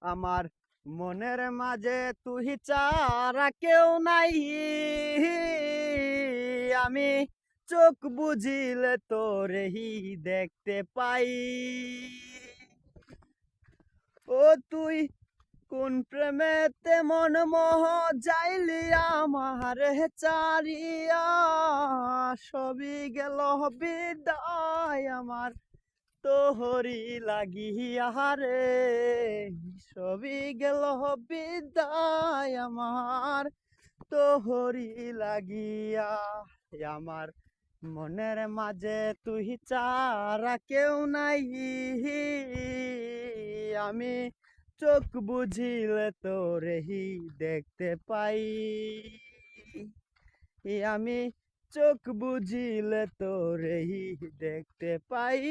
আমার মনের মাঝে তুই ছাড়া কেউ নাই। আমি চোখ বুঝিলে তোরেই দেখতে পাই। ও তুই কোন প্রেমেতে মন মোহ যাইলি আমার চারিয়া, সবই গেল বিদায় আমার তোহরি লাগিয়া রে। সবই গেল বিদায় আমার তোহরি লাগিয়া। আমার মনের মাঝে তুই ছাড়া কেউ নাই। আমি চোখ বুঝিলে তোরেই দেখতে পাই। আমি চোখ বুঝিলে তোরেই দেখতে পাই।